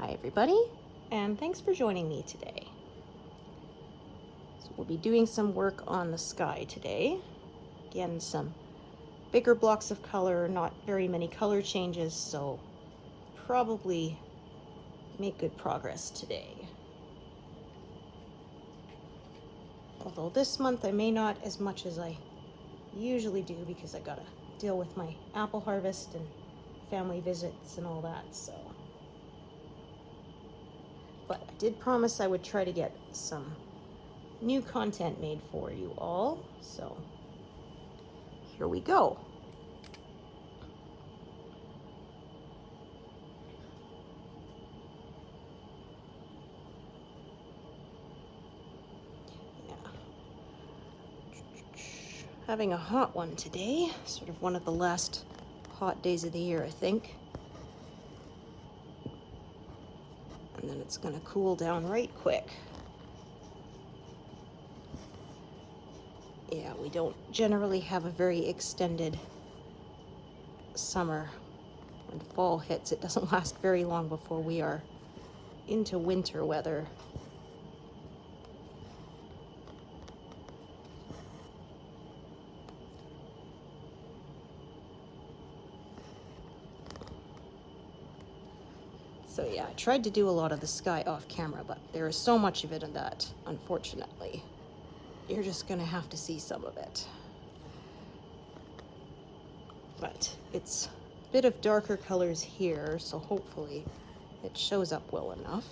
Hi everybody, and thanks for joining me today. So we'll be doing some work on the sky today. Again, some bigger blocks of color, not very many color changes, so probably make good progress today. Although this month I may not as much as I usually do because I gotta deal with my apple harvest and family visits and all that, so. But I did promise I would try to get some new content made for you all, so here we go. Yeah. Having a hot one today, sort of one of the last hot days of the year, I think. And then it's gonna cool down right quick. Yeah, we don't generally have a very extended summer. When fall hits, it doesn't last very long before we are into winter weather. So yeah, I tried to do a lot of the sky off camera, but there is so much of it in that, unfortunately. You're just gonna have to see some of it. But it's a bit of darker colors here, so hopefully it shows up well enough.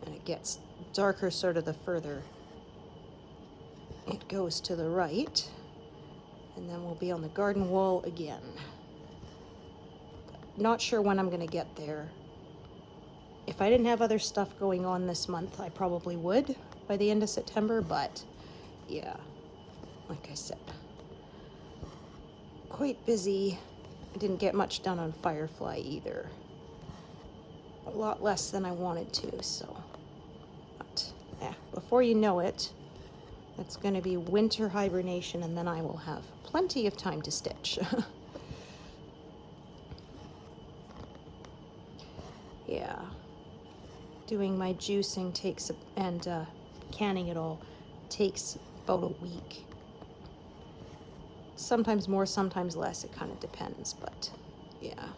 And it gets darker sort of the further it goes to the right. And then we'll be on the garden wall again. Not sure when I'm gonna get there. If I didn't have other stuff going on this month, I probably would by the end of September, but yeah, like I said, quite busy. I didn't get much done on Firefly either. A lot less than I wanted to, so. But yeah, before you know it, it's gonna be winter hibernation, and then I will have plenty of time to stitch. Yeah, doing my juicing takes, and canning it all takes about a week. Sometimes more, sometimes less, it kind of depends, but yeah.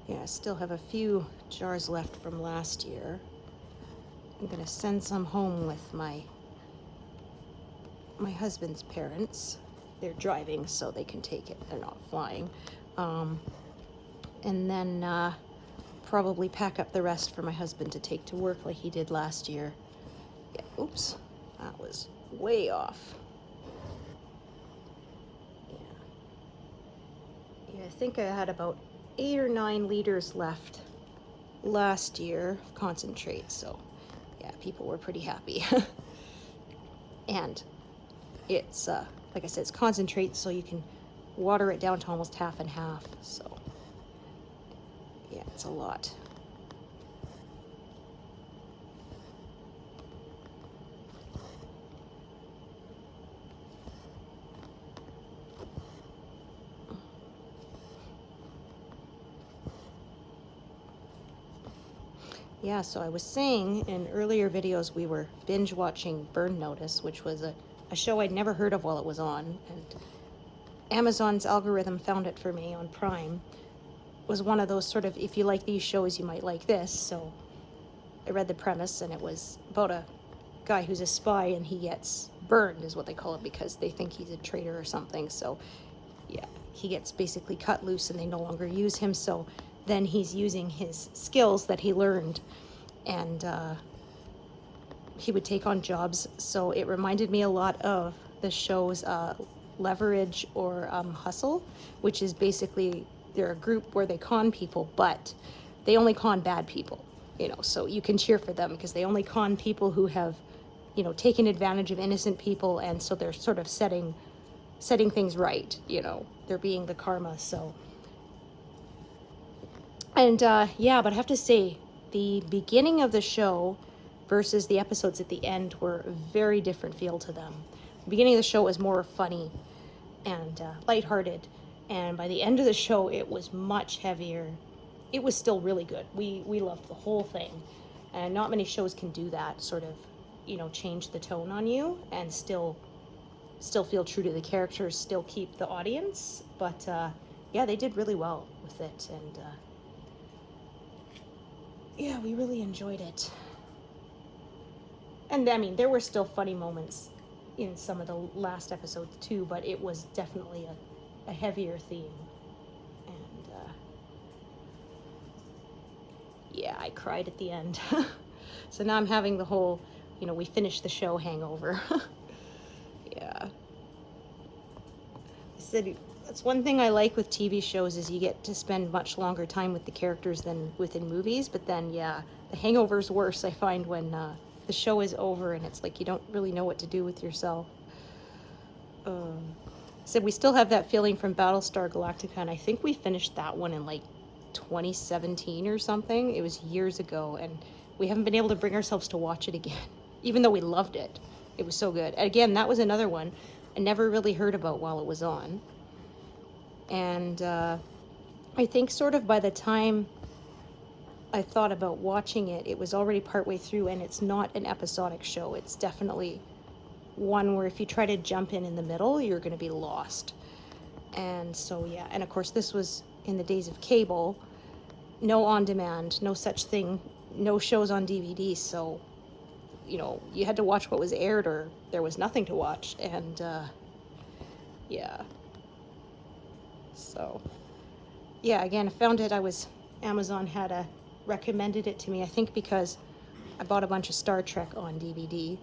Yeah, I still have a few jars left from last year. I'm gonna send some home with my husband's parents. They're driving, so they can take it. They're not flying. And then probably pack up the rest for my husband to take to work like he did last year. Yeah, oops, that was way off. Yeah, I think I had about 8 or 9 liters left last year of concentrate, so yeah, people were pretty happy. And it's like I said, it's concentrate, so you can water it down to almost half and half, so yeah, it's a lot. Yeah, so I was saying in earlier videos we were binge watching Burn Notice, which was a show I'd never heard of while it was on, and Amazon's algorithm found it for me on Prime. It was one of those sort of, if you like these shows, you might like this, so I read the premise, and it was about a guy who's a spy, and he gets burned, is what they call it, because they think he's a traitor or something, so yeah, he gets basically cut loose and they no longer use him, so then he's using his skills that he learned, and he would take on jobs. So it reminded me a lot of the shows Leverage or Hustle, which is basically, they're a group where they con people, but they only con bad people, you know, so you can cheer for them because they only con people who have, you know, taken advantage of innocent people, and so they're sort of setting things right, you know, they're being the karma. So And yeah, but I have to say, the beginning of the show versus the episodes at the end were a very different feel to them. The beginning of the show was more funny and lighthearted, and by the end of the show, it was much heavier. It was still really good. We loved the whole thing, and not many shows can do that, sort of, you know, change the tone on you and still feel true to the characters, still keep the audience. But yeah, they did really well with it, and yeah, we really enjoyed it. And I mean, there were still funny moments in some of the last episodes too, but it was definitely a heavier theme. And yeah, I cried at the end. So now I'm having the whole, you know, we finished the show hangover. Yeah. I said, that's one thing I like with TV shows, is you get to spend much longer time with the characters than within movies. But then, yeah, the hangover's worse, I find, when the show is over and it's like you don't really know what to do with yourself. So we still have that feeling from Battlestar Galactica, and I think we finished that one in like 2017 or something. It was years ago, and we haven't been able to bring ourselves to watch it again, even though we loved it. It was so good. Again, that was another one I never really heard about while it was on. And I think sort of by the time I thought about watching it, it was already partway through, and it's not an episodic show. It's definitely one where if you try to jump in the middle, you're going to be lost. And so, yeah. And of course, this was in the days of cable. No on-demand, no such thing, no shows on DVD. So, you know, you had to watch what was aired, or there was nothing to watch. And, yeah. So, yeah, again, I found it. Amazon had recommended it to me, I think because I bought a bunch of Star Trek on DVD.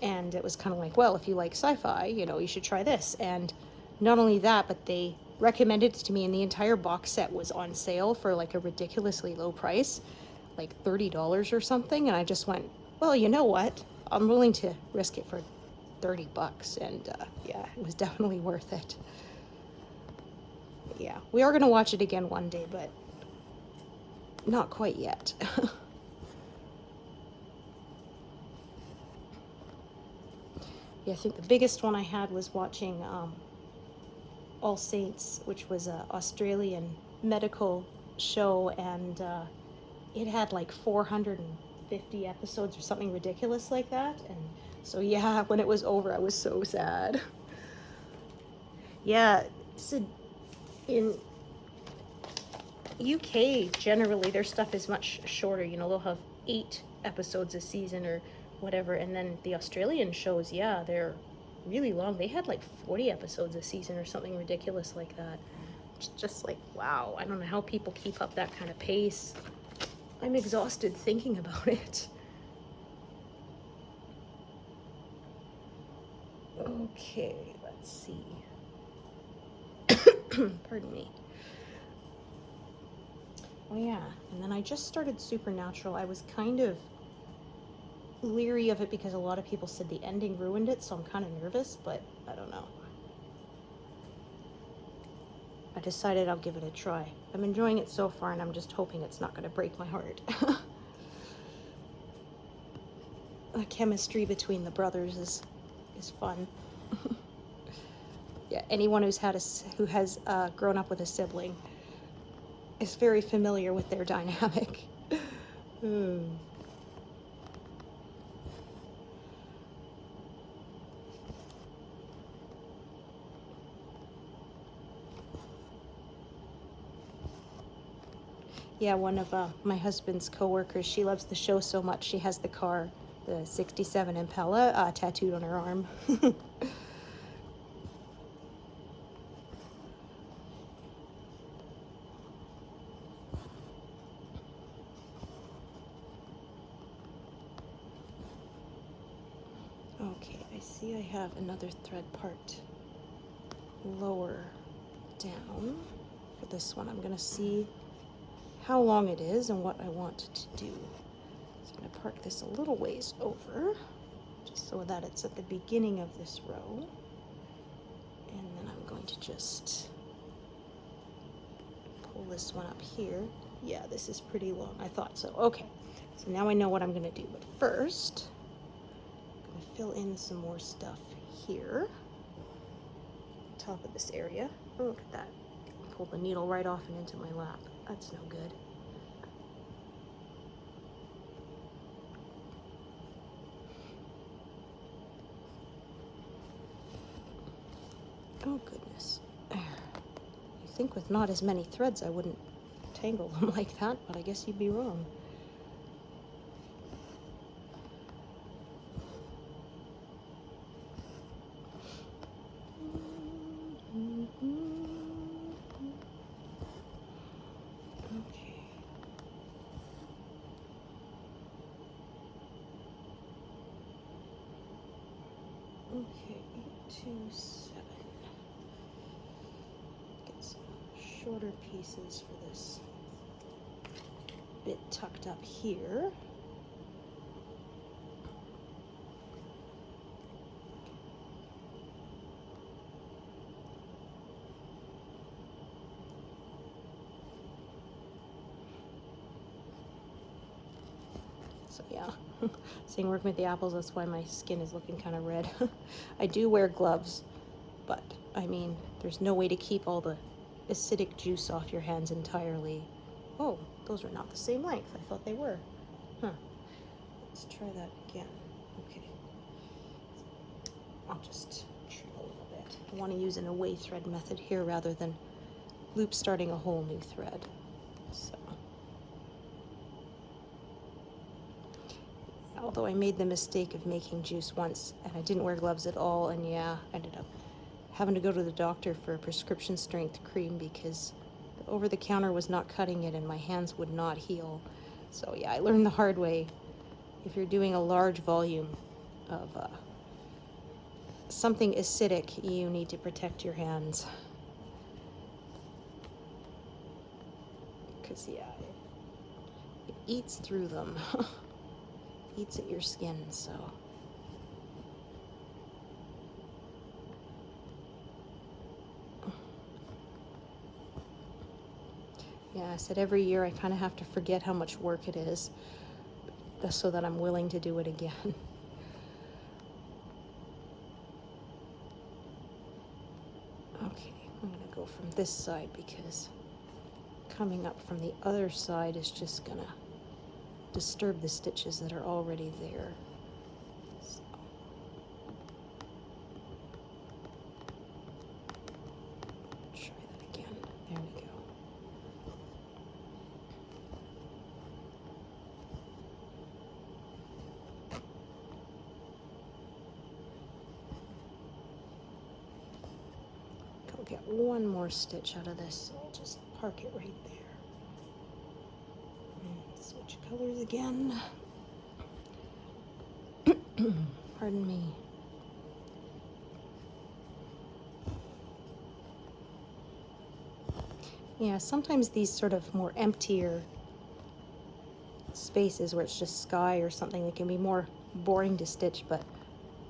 And it was kind of like, well, if you like sci-fi, you know, you should try this. And not only that, but they recommended it to me, and the entire box set was on sale for like a ridiculously low price, like $30 or something. And I just went, well, you know what? I'm willing to risk it for $30. And yeah, it was definitely worth it. Yeah, we are going to watch it again one day, but not quite yet. Yeah, I think the biggest one I had was watching All Saints, which was an Australian medical show, and it had like 450 episodes or something ridiculous like that. And so, yeah, when it was over, I was so sad. Yeah, so in UK, generally, their stuff is much shorter. You know, they'll have 8 episodes a season or whatever. And then the Australian shows, yeah, they're really long. They had like 40 episodes a season or something ridiculous like that. It's just like, wow, I don't know how people keep up that kind of pace. I'm exhausted thinking about it. Okay, let's see. Pardon me. Oh yeah, and then I just started Supernatural. I was kind of leery of it because a lot of people said the ending ruined it, so I'm kind of nervous, but I don't know. I decided I'll give it a try. I'm enjoying it so far, and I'm just hoping it's not going to break my heart. The chemistry between the brothers is fun. Yeah, anyone who has grown up with a sibling is very familiar with their dynamic. Yeah, one of my husband's coworkers, she loves the show so much, she has the car, the 67 Impala, tattooed on her arm. Okay, I see I have another thread part lower down for this one. I'm going to see how long it is and what I want to do. So I'm going to park this a little ways over, just so that it's at the beginning of this row. And then I'm going to just pull this one up here. Yeah, this is pretty long. I thought so. Okay, so now I know what I'm gonna do. But first, I'm gonna fill in some more stuff here. Top of this area. Oh, look at that. Pulled the needle right off and into my lap. That's no good. Oh goodness. There. You think with not as many threads I wouldn't tangle them like that, but I guess you'd be wrong. Okay. Okay, 827. Get some shorter pieces for this bit tucked up here. So yeah, seeing working with the apples, that's why my skin is looking kind of red. I do wear gloves, but I mean, there's no way to keep all the acidic juice off your hands entirely. Oh, those are not the same length. I thought they were. Huh. Let's try that again. Okay. I'll just trim a little bit. I want to use an away thread method here rather than loop starting a whole new thread. So. Although I made the mistake of making juice once and I didn't wear gloves at all, and yeah, I ended up having to go to the doctor for a prescription strength cream because the over-the-counter was not cutting it and my hands would not heal. So yeah, I learned the hard way. If you're doing a large volume of something acidic, you need to protect your hands. Because yeah, it eats through them. Eats at your skin, so. Yeah, I said every year I kind of have to forget how much work it is, so that I'm willing to do it again. Okay, I'm gonna go from this side because coming up from the other side is just gonna disturb the stitches that are already there. So. Try that again. There we go. I'll get one more stitch out of this, so I'll just park it right there. And switch colors again. Pardon me. Yeah, sometimes these sort of more emptier spaces where it's just sky or something, they can be more boring to stitch, but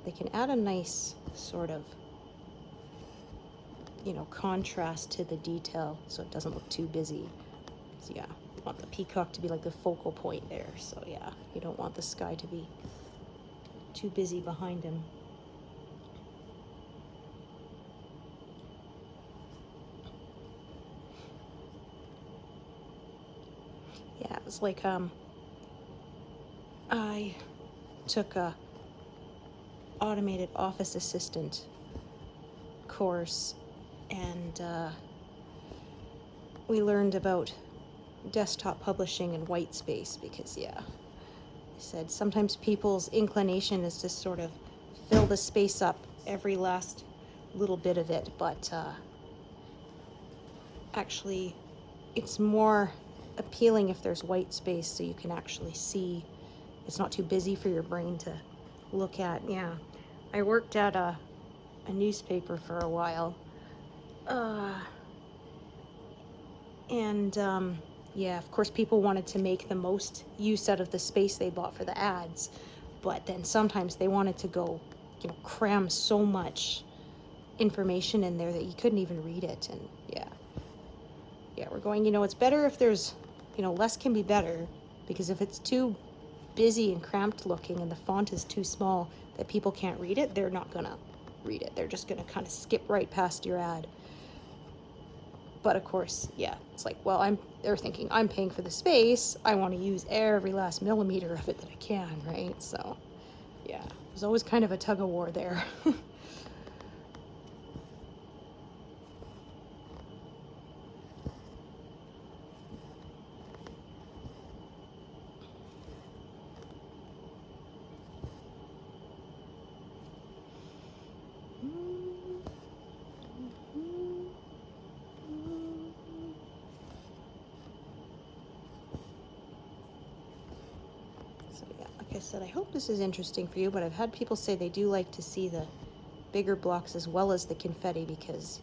they can add a nice sort of, you know, contrast to the detail so it doesn't look too busy. So yeah, you want the peacock to be like the focal point there. So yeah, you don't want the sky to be too busy behind him. Yeah, it was like I took a automated office assistant course, and we learned about desktop publishing and white space because, yeah, I said sometimes people's inclination is to sort of fill the space up, every last little bit of it, but actually it's more appealing if there's white space so you can actually see. It's not too busy for your brain to look at. Yeah, I worked at a newspaper for a while, and yeah, of course people wanted to make the most use out of the space they bought for the ads, but then sometimes they wanted to go, you know, cram so much information in there that you couldn't even read it. And yeah, we're going, you know, it's better if there's, you know, less can be better, because if it's too busy and cramped looking and the font is too small that people can't read it, they're not gonna read it. They're just gonna kind of skip right past your ad. But of course, yeah, it's like, well, they're thinking, I'm paying for the space, I want to use every last millimeter of it that I can, right? So, yeah, there's always kind of a tug of war there. So yeah, like I said, I hope this is interesting for you, but I've had people say they do like to see the bigger blocks as well as the confetti, because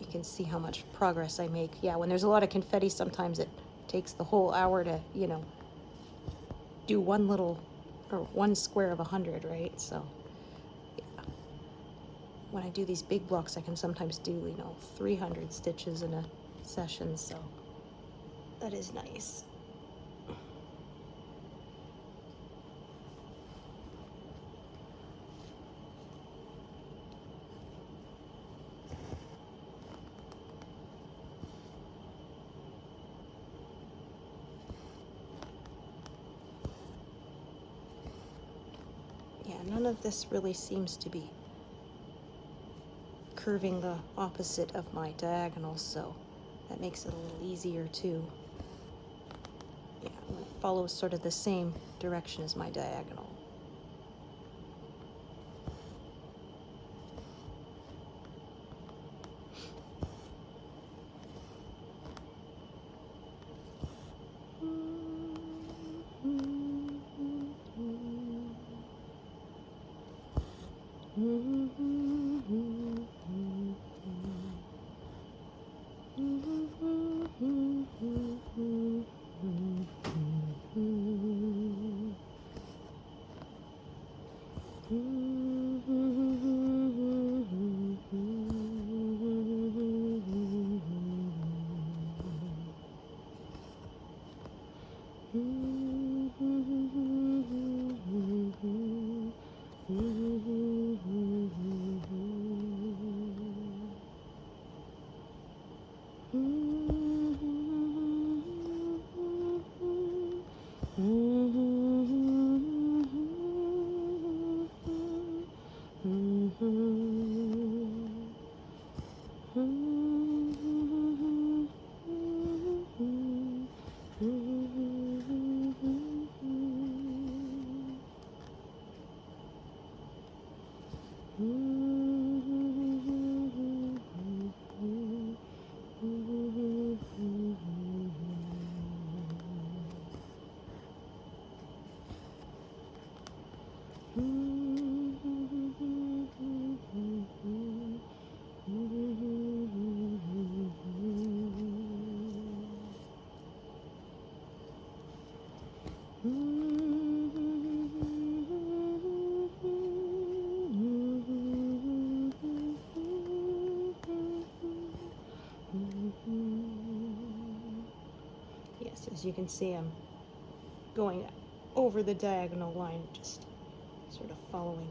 you can see how much progress I make. Yeah, when there's a lot of confetti, sometimes it takes the whole hour to, you know, do one square of 100, right? So yeah, when I do these big blocks, I can sometimes do, you know, 300 stitches in a session, so that is nice. Yeah, none of this really seems to be curving the opposite of my diagonal, so that makes it a little easier too. Yeah, it follows sort of the same direction as my diagonal. Yes, as you can see, I'm going over the diagonal line, just sort of following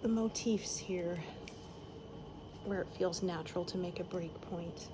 the motifs here where it feels natural to make a break point.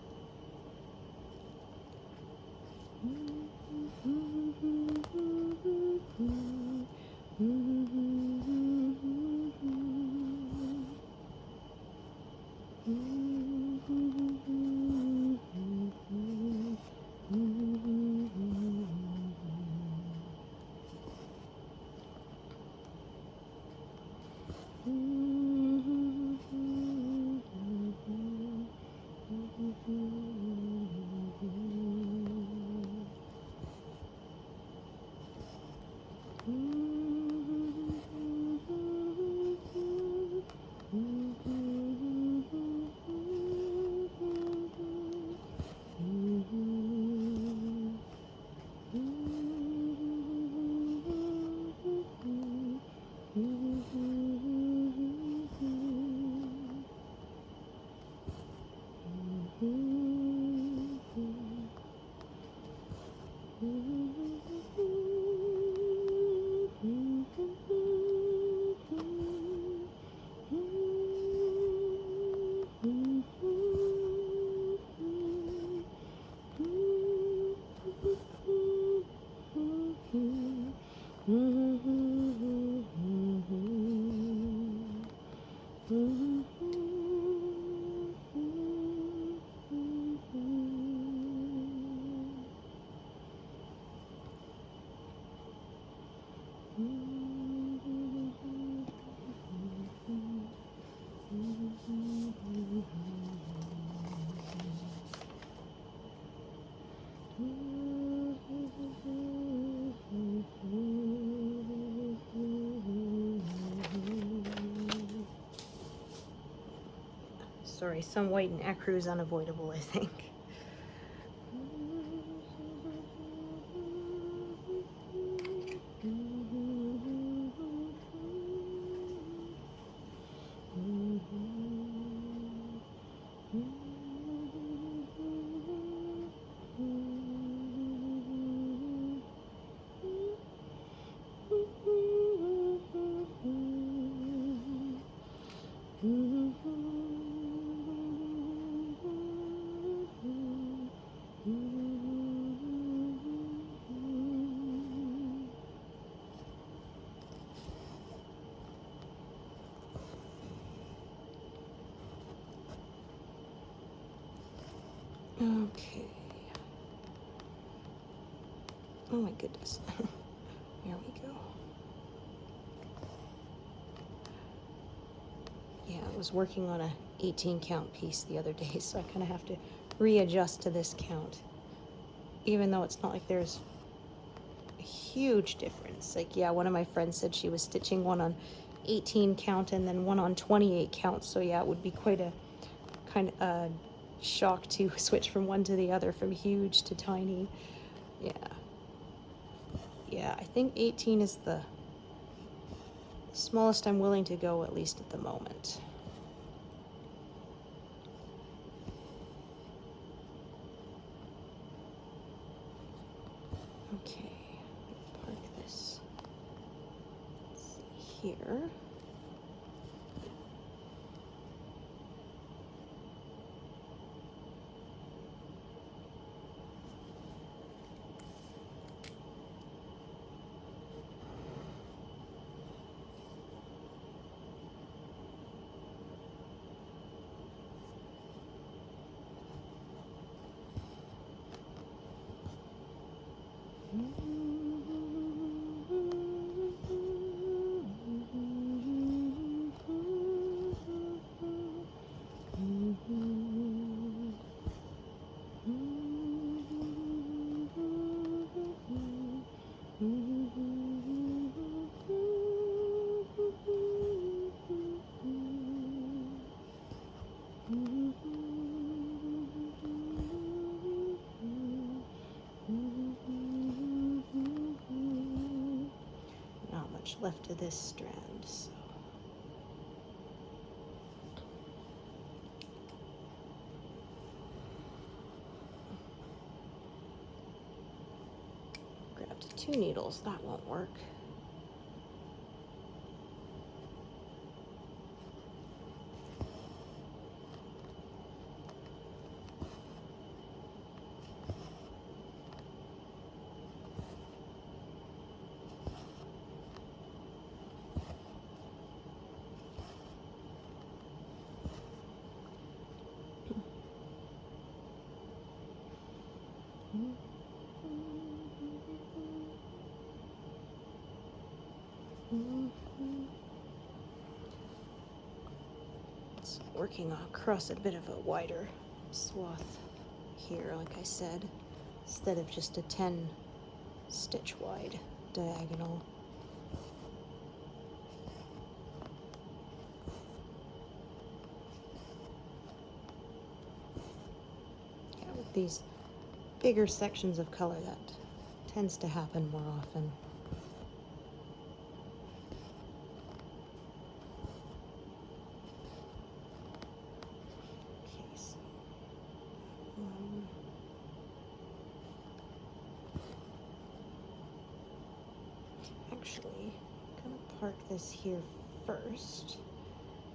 Sorry, some white and ecru is unavoidable, I think. Okay. Oh my goodness. There we go. Yeah, I was working on a 18 count piece the other day, so I kind of have to readjust to this count. Even though it's not like there's a huge difference. Like, yeah, one of my friends said she was stitching one on 18 count and then one on 28 count. So yeah, it would be quite a kind of a shock to switch from one to the other, from huge to tiny. Yeah. Yeah, I think 18 is the smallest I'm willing to go, at least at the moment. Okay, park this. Let's see here. Not much left of this strand, so. Grabbed 2 needles, that won't work. It's working across a bit of a wider swath here, like I said, instead of just a 10 stitch wide diagonal. Yeah, with these bigger sections of color, that tends to happen more often. Okay, so actually, I'm gonna park this here first,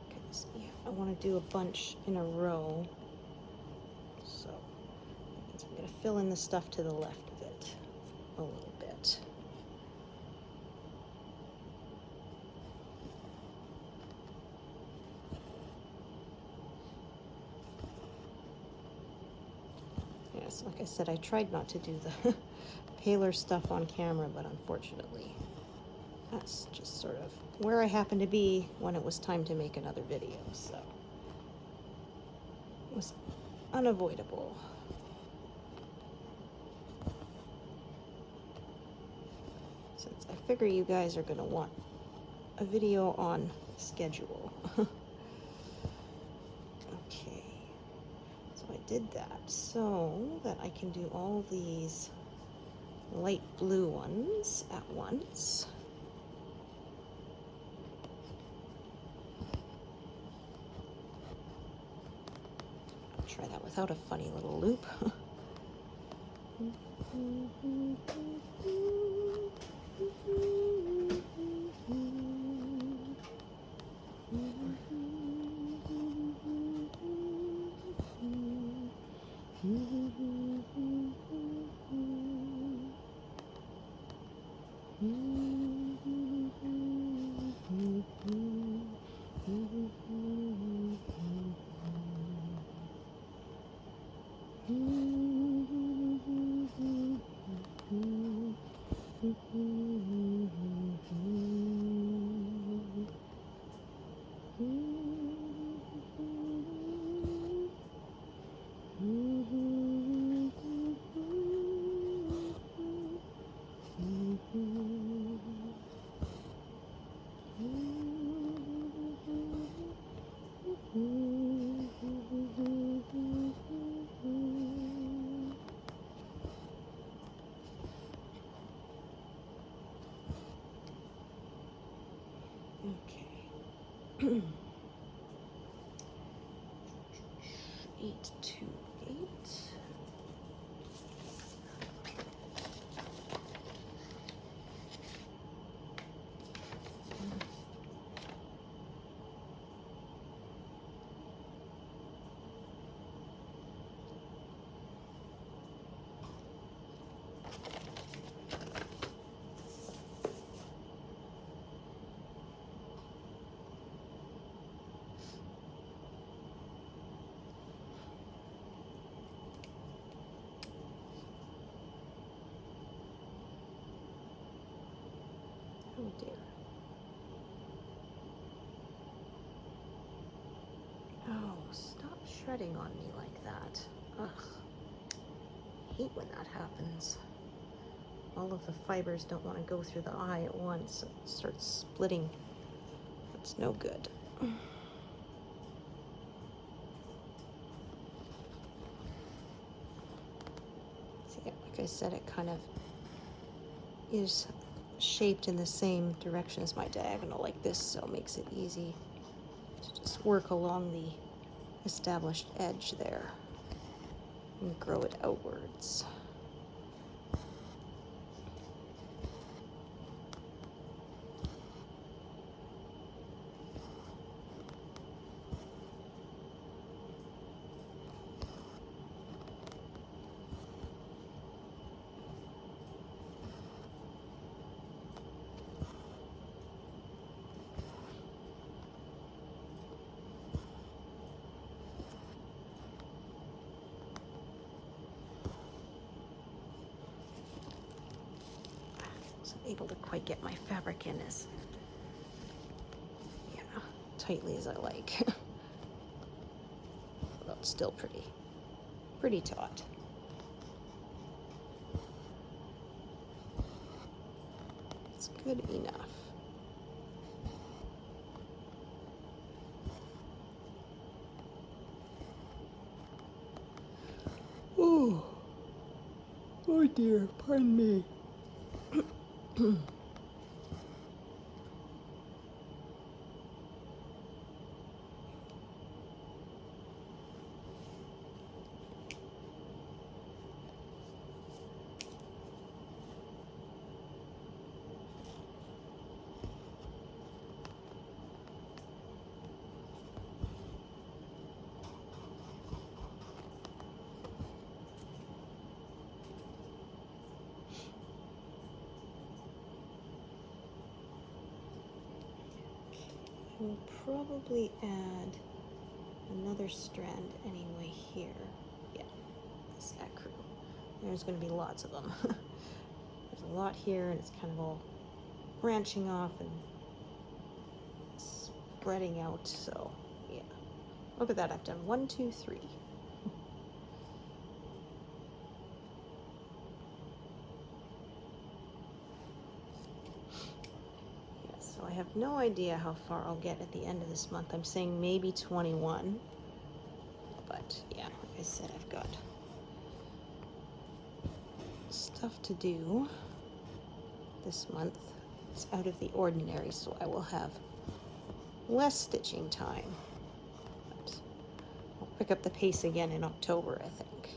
because yeah, I want to do a bunch in a row. So that means I'm gonna fill in the stuff to the left of it a little bit. Yes, like I said, I tried not to do the paler stuff on camera, but unfortunately, that's just sort of where I happened to be when it was time to make another video, so it was unavoidable. since I figure you guys are going to want a video on schedule. Okay, so I did that so that I can do all these light blue ones at once. I'll try that without a funny little loop. Okay. 8 to 8. Oh dear. Oh, stop shredding on me like that. Ugh. Hate when that happens. All of the fibers don't want to go through the eye at once. It starts splitting. That's no good. See, like I said, it kind of is shaped in the same direction as my diagonal like this, so it makes it easy to just work along the established edge there and grow it outwards. Able to quite get my fabric in as tightly as I like. Well, it's still pretty taut. It's good enough. Oh, oh dear, pardon me. We'll probably add another strand anyway here. Yeah, this ecru. There's going to be lots of them. There's a lot here, and it's kind of all branching off and spreading out. So yeah, look at that. I've done 1, 2, 3. have no idea how far I'll get at the end of this month. I'm saying maybe 21. But yeah, like I said, I've got stuff to do this month. It's out of the ordinary, so I will have less stitching time. But I'll pick up the pace again in October, I think.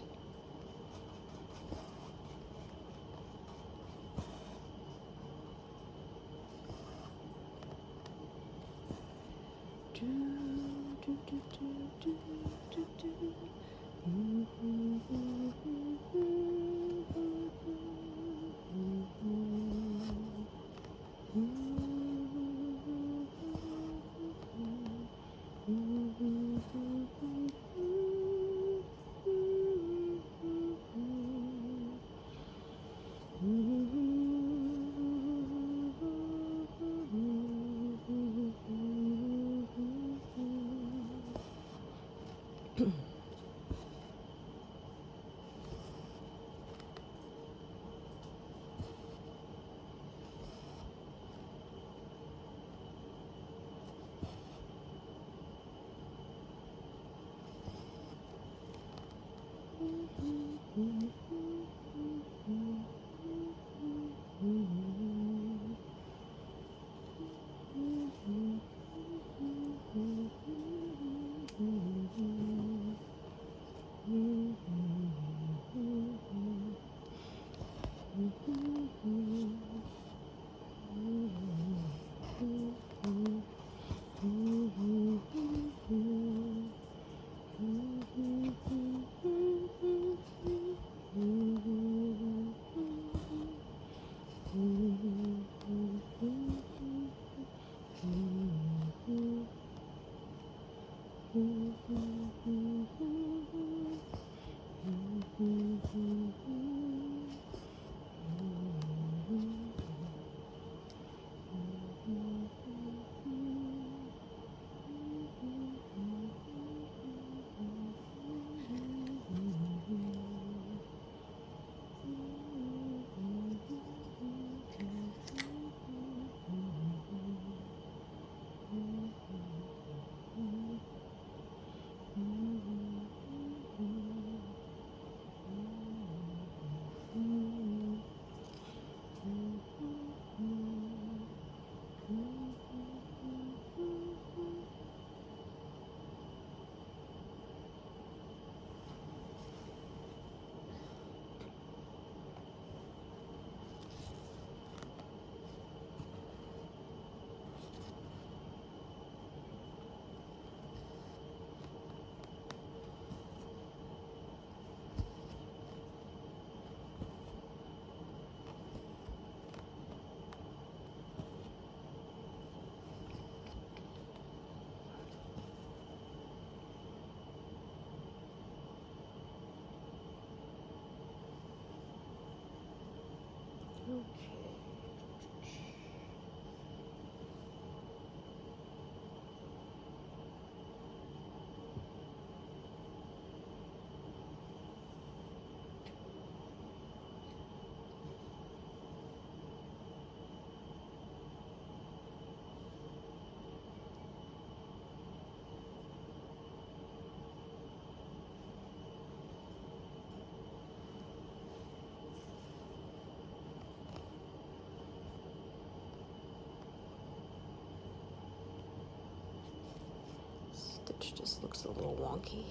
Stitch just looks a little wonky.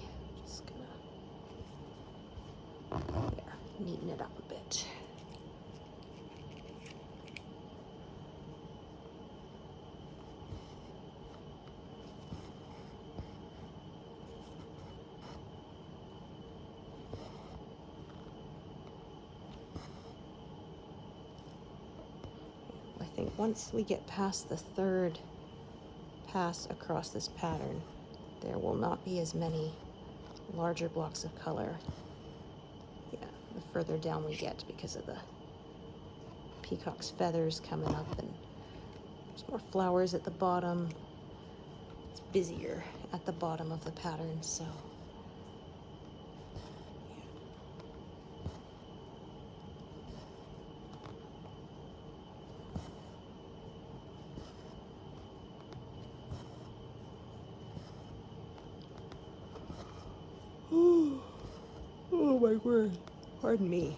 Just gonna, there, neaten it up a bit. I think once we get past the third pass across this pattern, there will not be as many larger blocks of color. Yeah, the further down we get because of the peacock's feathers coming up, and there's more flowers at the bottom. It's busier at the bottom of the pattern, so my word. Pardon me.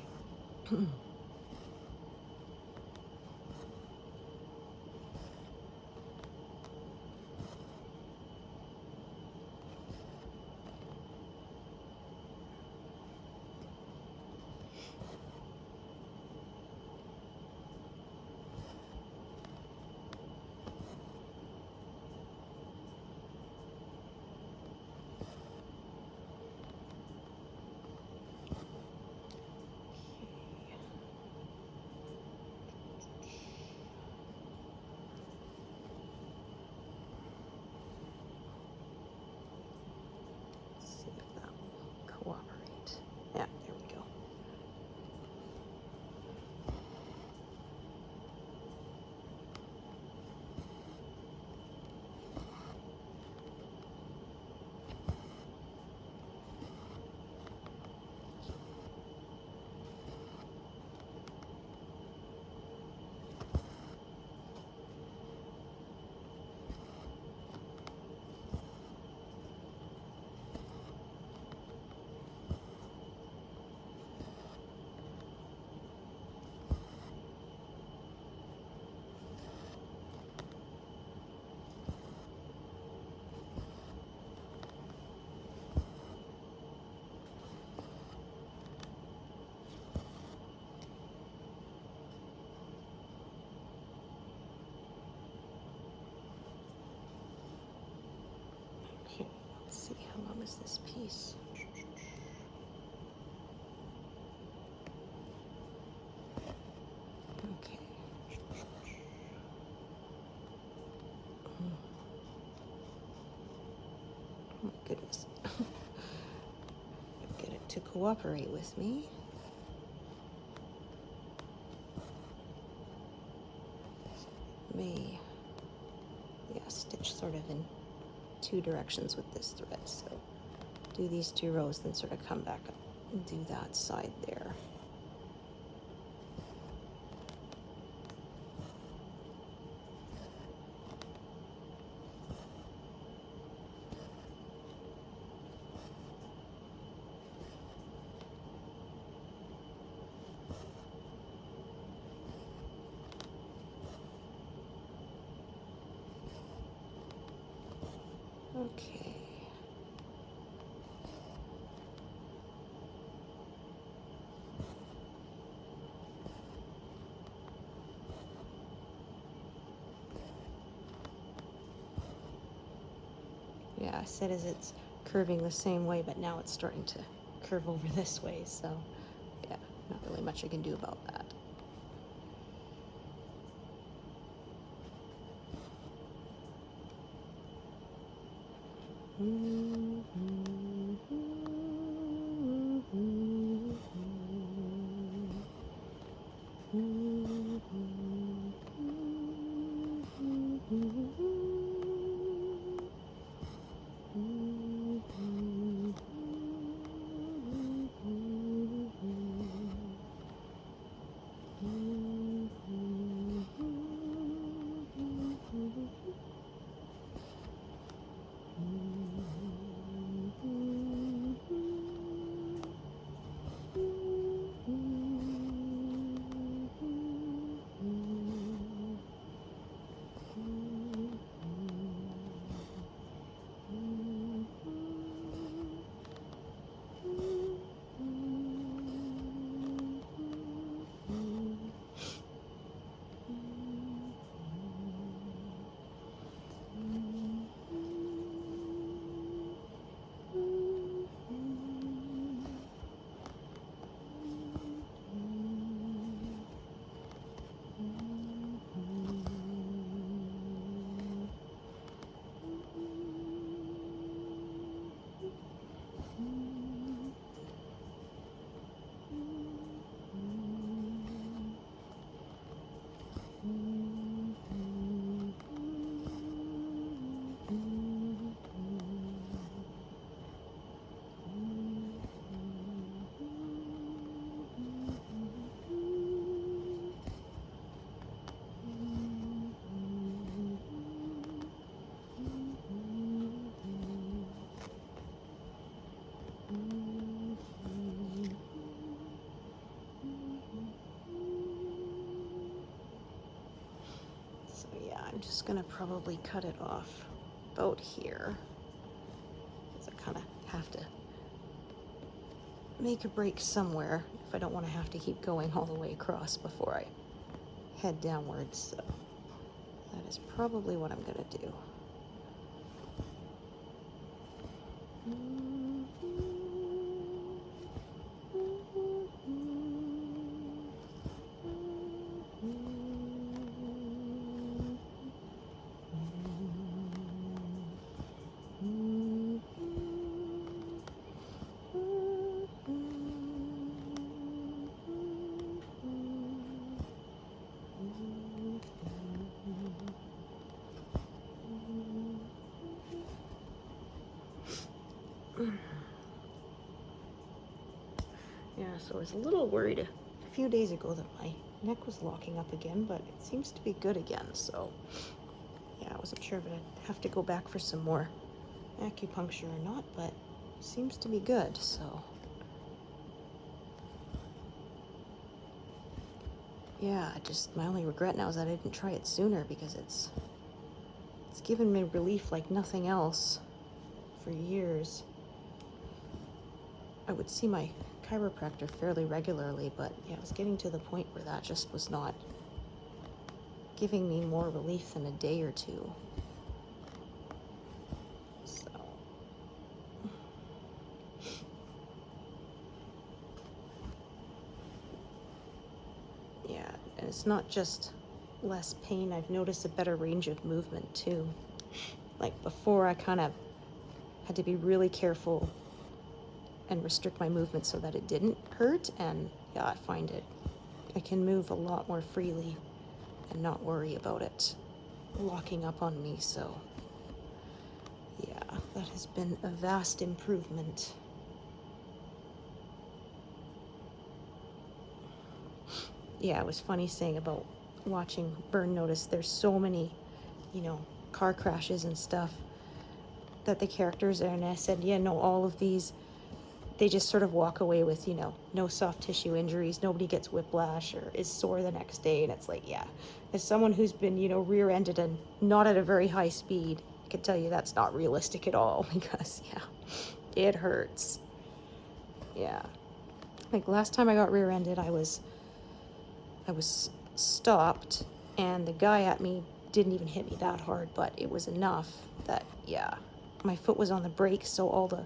Cooperate. Yeah, there we go. Okay, let's see, how long is this piece? Okay. Oh my goodness. Get it to cooperate with me. May, yeah, stitch sort of in two directions with this thread. So do these 2 rows, then sort of come back up and do that side there. Okay. Yeah, I said as it's curving the same way, but now it's starting to curve over this way, so yeah, not really much I can do about that. just gonna probably cut it off about here, because I kind of have to make a break somewhere if I don't want to have to keep going all the way across before I head downwards. So that is probably what I'm gonna do. Yeah, so I was a little worried a few days ago that my neck was locking up again, but it seems to be good again. So yeah, I wasn't sure if I'd have to go back for some more acupuncture or not, but it seems to be good. So yeah, my only regret now is that I didn't try it sooner, because it's given me relief like nothing else for years. I would see my chiropractor fairly regularly, but yeah, it was getting to the point where that just was not giving me more relief than a day or two. So yeah, and it's not just less pain. I've noticed a better range of movement too. Like before, I kind of had to be really careful and restrict my movement so that it didn't hurt, and yeah, I find I can move a lot more freely and not worry about it locking up on me. So yeah, that has been a vast improvement. Yeah, it was funny saying about watching Burn Notice. There's so many, car crashes and stuff that the characters are, and I said, yeah, no, all of these, they just sort of walk away with, no soft tissue injuries. Nobody gets whiplash or is sore the next day. And it's like, yeah, as someone who's been, rear-ended and not at a very high speed, I can tell you that's not realistic at all, because, yeah, it hurts. Yeah. Like last time I got rear-ended, I was stopped, and the guy at me didn't even hit me that hard, but it was enough that, yeah, my foot was on the brake, so all the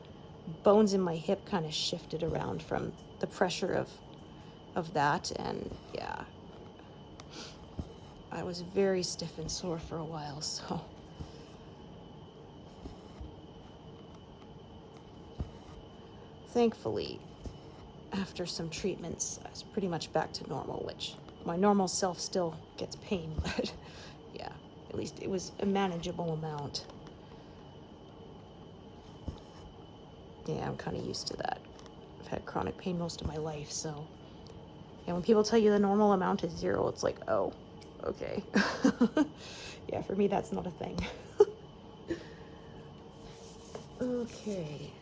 bones in my hip kind of shifted around from the pressure of that, and yeah, I was very stiff and sore for a while. So thankfully, after some treatments, I was pretty much back to normal, which my normal self still gets pain, but yeah, at least it was a manageable amount. Yeah, I'm kind of used to that. I've had chronic pain most of my life, so yeah, when people tell you the normal amount is 0, it's like, oh, okay. Yeah, for me, that's not a thing. Okay.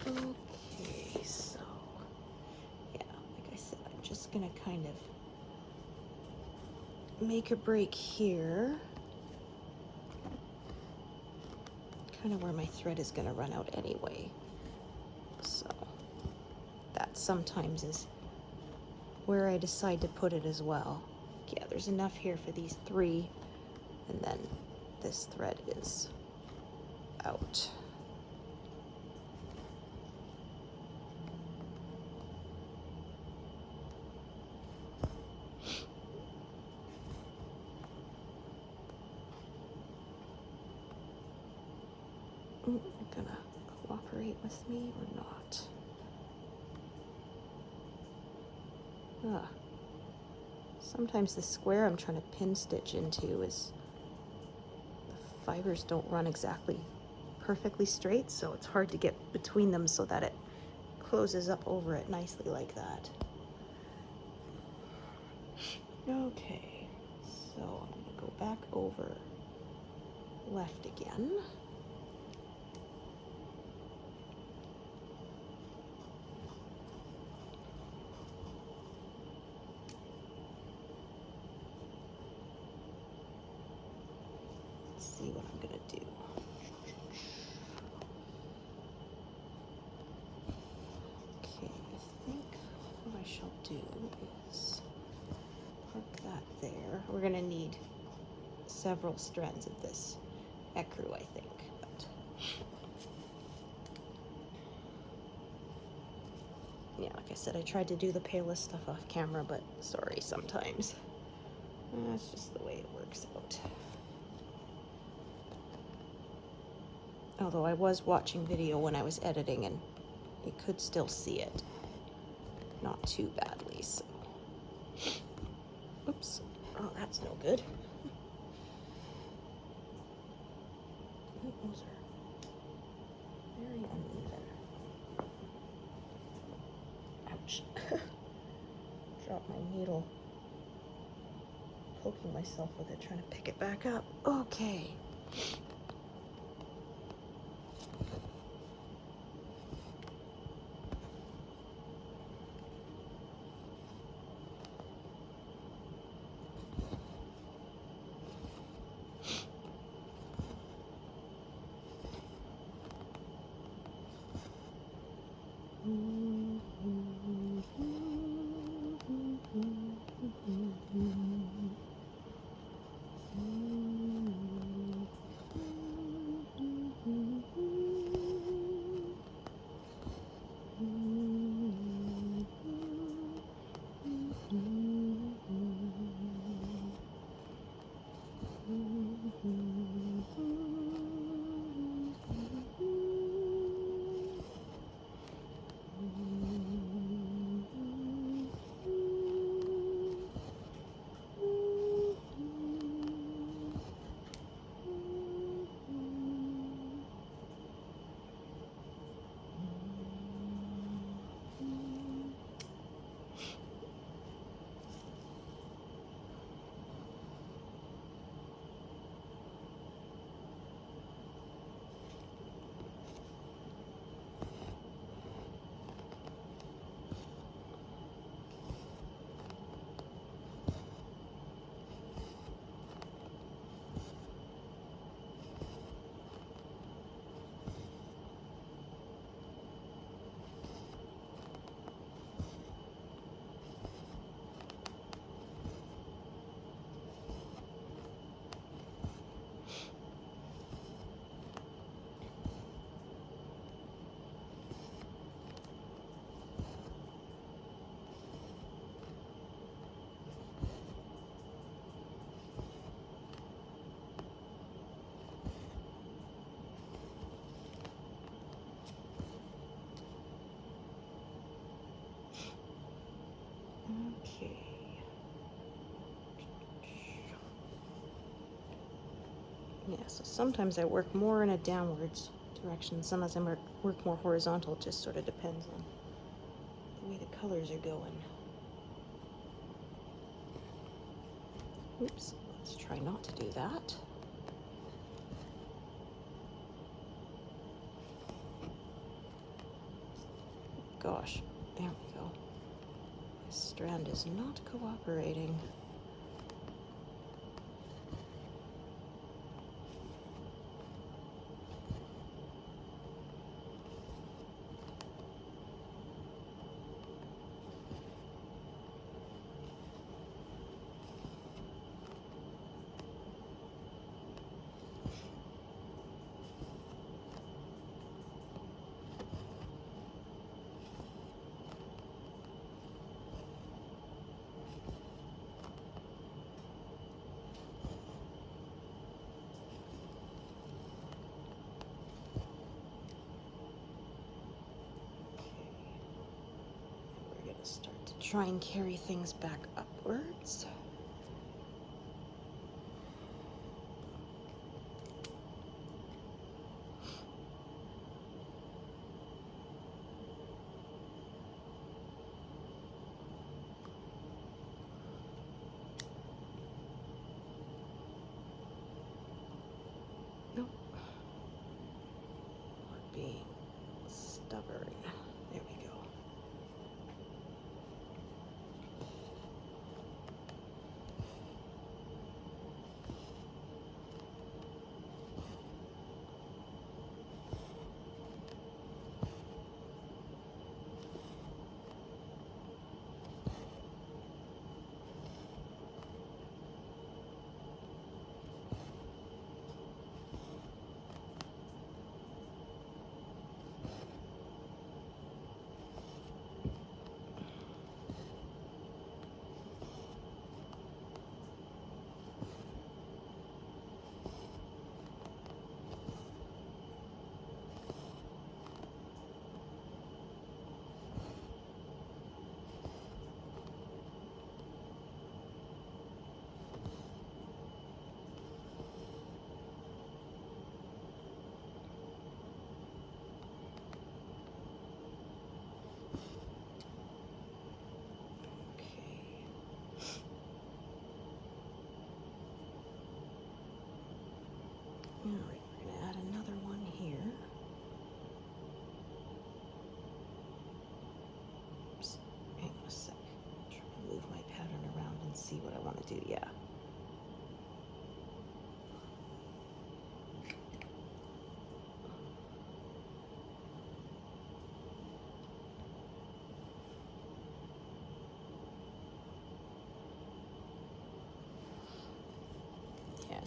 Okay, so yeah, like I said, I'm just gonna kind of make a break here, kind of where my thread is gonna run out anyway. So that sometimes is where I decide to put it as well. Yeah, there's enough here for these 3, and then this thread is out. You're gonna cooperate with me or not? Sometimes the square I'm trying to pin stitch into is, the fibers don't run exactly perfectly straight, so it's hard to get between them so that it closes up over it nicely like that. Okay, so I'm gonna go back over left again. see what I'm gonna do. Okay, I think what I shall do is park that there. We're gonna need several strands of this ecru, I think. But yeah, like I said, I tried to do the palest stuff off camera, but sorry, sometimes. That's just the way it works out. Although I was watching video when I was editing, and you could still see it. Not too badly, so. Oops. Oh, that's no good. Those are very uneven. Ouch. Dropped my needle. Poking myself with it, trying to pick it back up. Okay. Okay. Yeah, so sometimes I work more in a downwards direction. Sometimes I work more horizontal. It just sort of depends on the way the colors are going. Oops, let's try not to do that. Gosh, there we go. This strand is not cooperating. Start to try and carry things back upwards. Nope. We're being stubborn. There we go.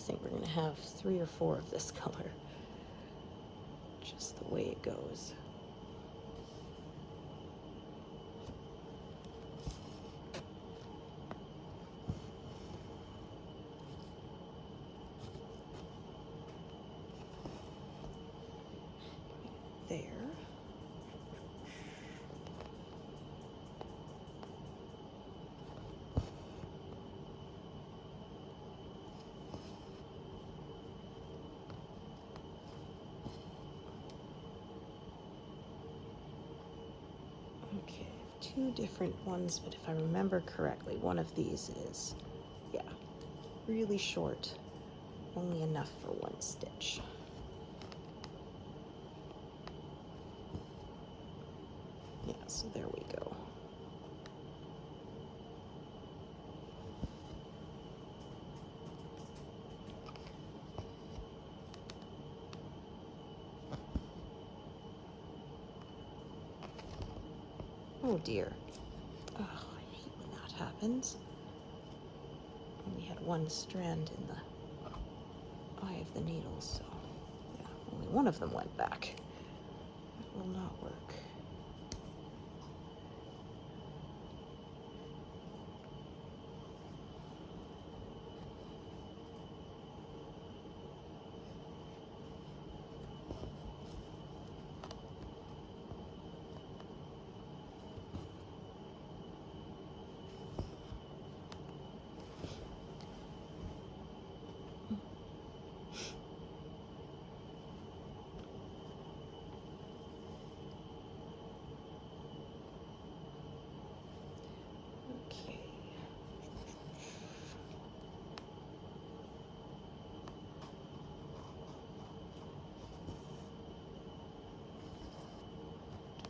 think we're going to have 3 or 4 of this color. Just the way it goes. There. Okay, 2 different ones, but if I remember correctly, one of these is, yeah, really short, only enough for 1 stitch. Yeah, so there we go. Oh dear. Oh, I hate when that happens. And we had 1 strand in the eye of the needle, so yeah, only one of them went back. It will not work. Okay.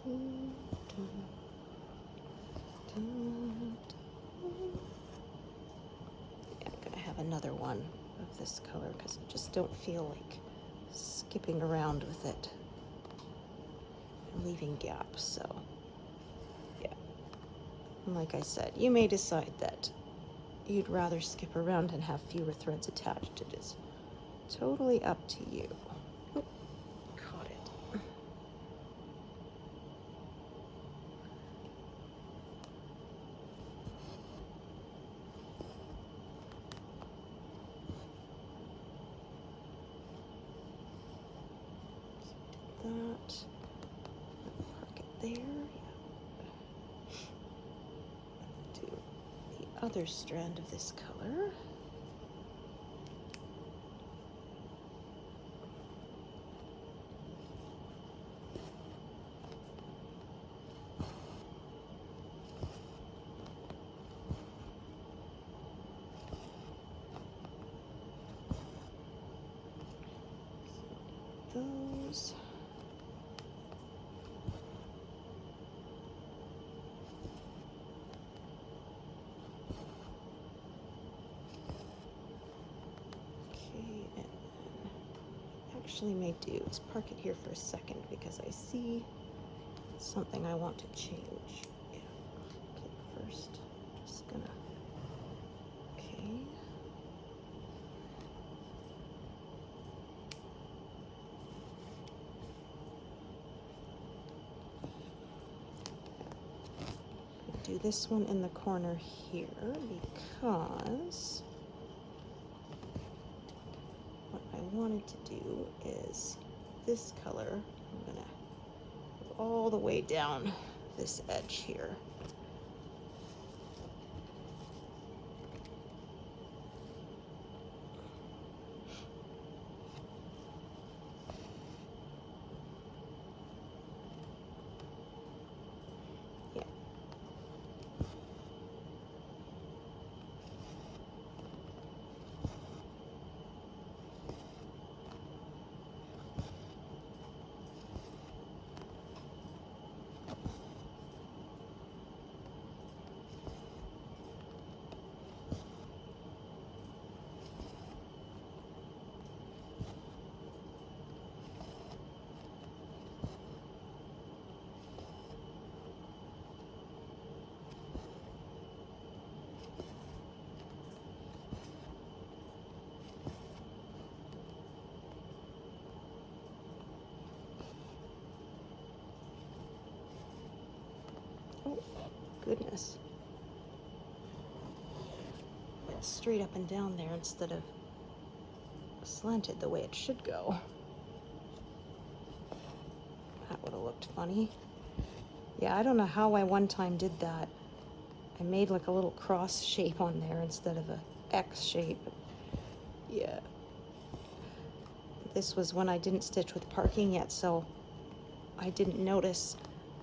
Dun, dun, dun, dun. Yeah, I'm gonna have another one of this color because I just don't feel like skipping around with it and leaving gaps, so yeah. And like I said, you may decide that you'd rather skip around and have fewer threads attached. It is totally up to you. Oh, caught it. That. Park it there. Do the other strand of this color. Those. Okay, and actually may do is park it here for a second because I see something I want to change. Yeah. Okay, first, just gonna. Okay. Do this one in the corner here because what I wanted to do is this color. I'm gonna go all the way down this edge here. Yeah. Goodness. It's straight up and down there instead of slanted the way it should go. That would have looked funny. Yeah, I don't know how I one time did that. I made like a little cross shape on there instead of a X shape. Yeah. This was when I didn't stitch with parking yet, so I didn't notice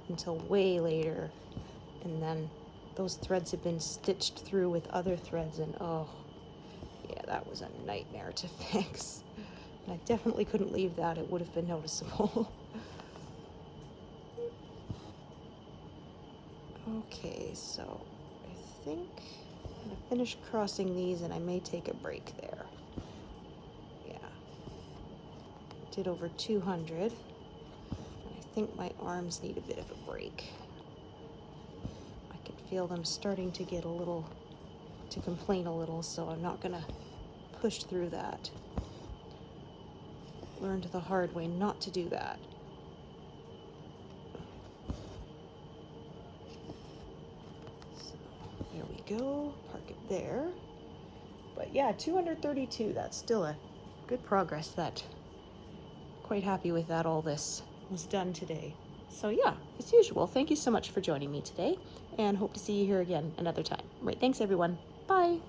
until way later. And then those threads have been stitched through with other threads, and oh, yeah, that was a nightmare to fix. And I definitely couldn't leave that. It would have been noticeable. Okay, so I think I'm gonna finish crossing these and I may take a break there. Yeah. Did over 200. And I think my arms need a bit of a break. I can feel them starting to get a little, to complain a little, so I'm not gonna push through that. Learned the hard way not to do that. There we go, park it there. But yeah, 232, that's still a good progress. That, quite happy with that. All this was done today. So yeah, as usual, thank you so much for joining me today, and hope to see you here again another time. Right, thanks everyone. Bye.